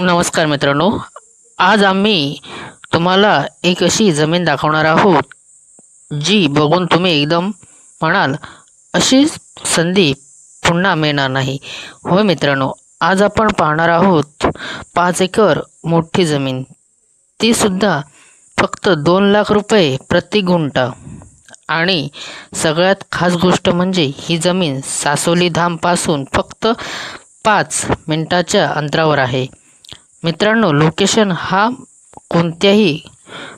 नमस्कार मित्रांनो, आज आम्ही तुम्हाला एक अशी जमीन दाखवणार आहोत, जी बघून तुम्ही एकदम म्हणाल, अशी संधी पुन्हा मिळणार नाही. होय मित्रांनो, आज आपण पाहणार आहोत 5 एकर मोठी जमीन, ती सुद्धा फक्त 2 लाख रुपये प्रति गुंठा. आणि सगळ्यात खास गोष्ट म्हणजे ही जमीन सासोली धामपासून फक्त 5 मिनिटाच्या अंतरावर आहे. मित्रांनो, लोकेशन हा कोणत्याही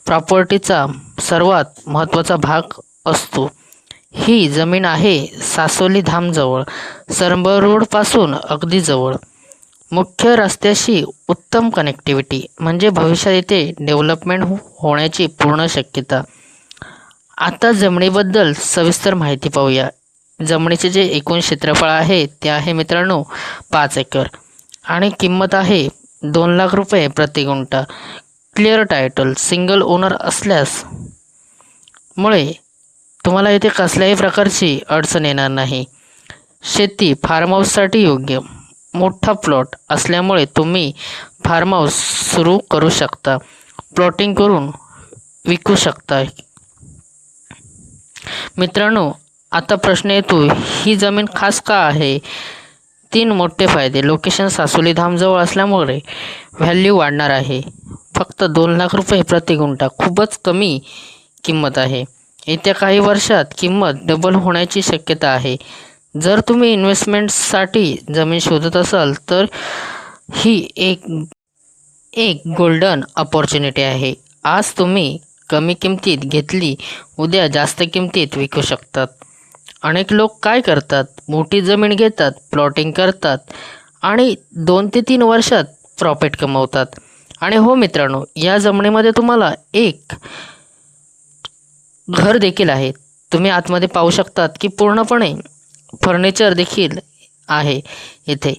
प्रॉपर्टीचा सर्वात महत्त्वाचा भाग असतो. ही जमीन आहे सासोली धामजवळ, सरंबा रोडपासून अगदी जवळ. मुख्य रस्त्याशी उत्तम कनेक्टिव्हिटी म्हणजे भविष्यात येथे डेव्हलपमेंट होण्याची पूर्ण शक्यता. आता जमिनीबद्दल सविस्तर माहिती पाहूया. जमिनीचे जे एकूण क्षेत्रफळ आहे ते आहे मित्रांनो 5 एकर आणि किंमत आहे 2 लाख रुपये प्रति guntha. Clear title, single owner असल्यास मुळे तुम्हाला येथे कसल्याही प्रकारची अडचण येणार नाही. शेती फार्म हाऊससाठी योग्य. मोठा प्लॉट असल्यामुळे तुम्ही फार्म हाऊस सुरू करू शकता, प्लॉटिंग करून विकू शकता. मित्रांनो, आता प्रश्न येतो, ही जमीन खास का आहे? 3 मोठे फायदे. लोकेशन सासोली धामजवळ असल्यामुळे व्हॅल्यू वाढणार आहे. फक्त 2 लाख रुपये प्रति गुंठा, खूपच कमी किंमत आहे. येत्या काही वर्षात किंमत डबल होण्याची शक्यता आहे. जर तुम्ही इन्व्हेस्टमेंटसाठी जमीन शोधत असाल तर ही एक गोल्डन अपॉर्च्युनिटी आहे. आज तुम्ही कमी किमतीत घेतली, उद्या जास्त किमतीत विकू शकतात. अनेक लोक काय करतात, मोठी जमीन घेतात, प्लॉटिंग करतात आणि 2 ते 3 वर्षात प्रॉफिट कमवतात. आणि हो मित्रांनो, या जमिनीमध्ये तुम्हाला एक घर देखील आहे. तुम्ही आतमध्ये पाहू शकतात की पूर्णपणे फर्निचर देखील आहे इथे.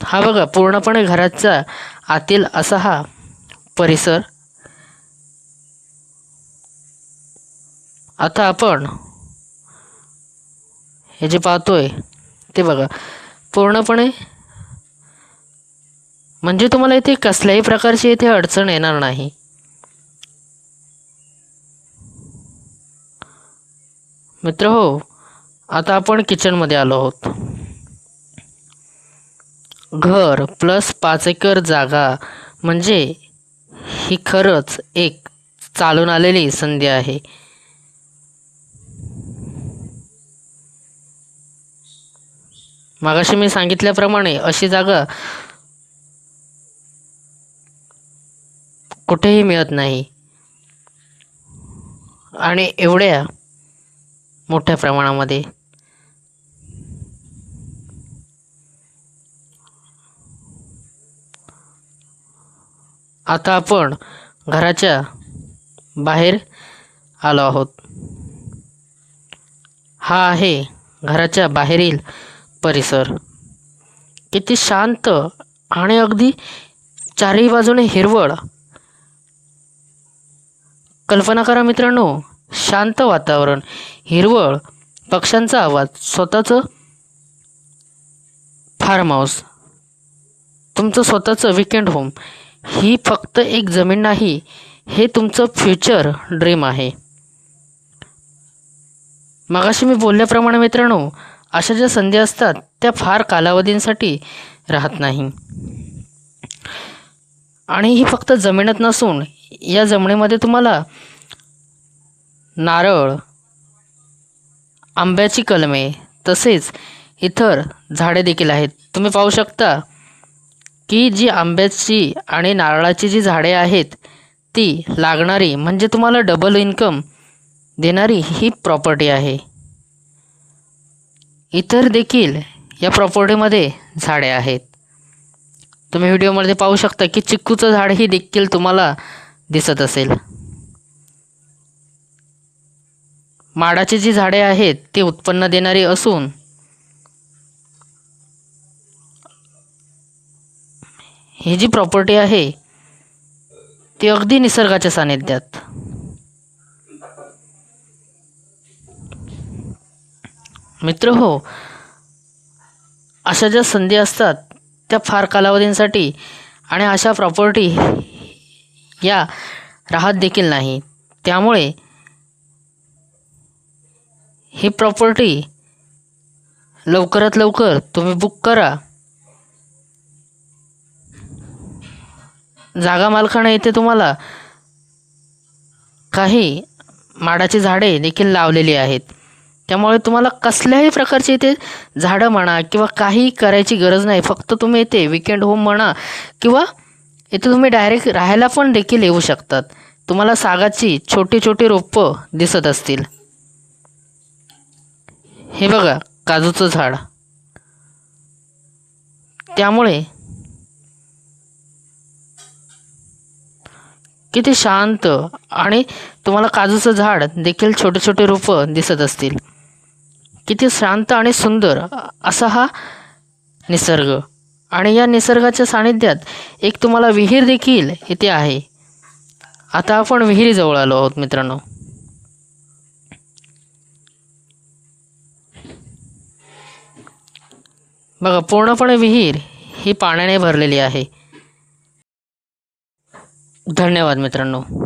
हा बघा, पूर्णपणे घराचा आतील असा हा परिसर. आता आपण हे जे पाहतोय ते बघा, पूर्णपणे म्हणजे तुम्हाला इथे कसल्याही प्रकारची इथे अडचण येणार नाही. मित्र हो, आता आपण किचनमध्ये आलो आहोत. घर प्लस 5 एकर जागा म्हणजे ही खरंच एक चालून आलेली संधी आहे. मागाशी मी सांगितल्याप्रमाणे अशी जागा कुठेही मिळत नाही आणि एवढ्या मोठ्या प्रमाणामध्ये. आता आपण घराच्या बाहेर आलो आहोत. हा आहे घराच्या बाहेरील परिसर. किती शांत आणि अगदी चारही बाजूने हिरवळ. कल्पना करा मित्रांनो, शांत वातावरण, हिरवळ, पक्ष्यांचा आवाज, स्वतःचं फार्म हाऊस, तुमचं स्वतःचं वीकेंड होम. ही फक्त एक जमीन नाही, हे तुमचं फ्युचर ड्रीम आहे. मगाशी मी बोलल्याप्रमाणे मित्रांनो, अशा ज्या संधी असतात त्या फार कालावधींसाठी राहत नाही. आणि ही फक्त जमीनच नसून या जमिनीमध्ये तुम्हाला नारळ, आंब्याची कलमे तसेच इतर झाडे देखील आहेत. तुम्ही पाहू शकता की जी आंब्याची आणि नारळाची जी झाडे आहेत ती लागणारी म्हणजे तुम्हाला डबल इन्कम देणारी ही प्रॉपर्टी आहे. इतर देखील या प्रॉपर्टीमध्ये झाडे आहेत. तुम्ही व्हिडिओमध्ये पाहू शकता की चिक्कूचं झाड ही देखील तुम्हाला दिसत असेल. माडाची जी झाडे आहेत ती उत्पन्न देणारी असून ही जी प्रॉपर्टी आहे ती अगदी निसर्गाच्या सानिध्यात. मित्र हो, अशा ज्या संधी असतात त्या फार कालावधींसाठी आणि अशा प्रॉपर्टी या राहत देखील नाही. त्यामुळे ही प्रॉपर्टी लवकरात लवकर तुम्ही बुक करा. जागा मालकाने इथे तुम्हाला काही माडाची झाडे देखील लावलेली आहेत. त्यामुळे तुम्हाला कसल्याही प्रकारची इथे झाडं म्हणा किंवा काही करायची गरज नाही. फक्त तुम्ही इथे विकेंड होम म्हणा किंवा इथे तुम्ही डायरेक्ट राहायला पण देखील येऊ शकतात. तुम्हाला सागाची छोटी छोटी रोपं दिसत असतील. हे बघा काजूचं झाड. त्यामुळे किती शांत आणि तुम्हाला काजूचं झाड देखील छोटे छोटे रोपं दिसत असतील. किती शांत आणि सुंदर असा हा निसर्ग. आणि या निसर्गाच्या सानिध्यात एक तुम्हाला विहीर देखील इथे आहे. आता आपण विहिरीजवळ आलो आहोत मित्रांनो. बघा पूर्णपणे विहीर ही पाण्याने भरलेली आहे. धन्यवाद मित्रांनो.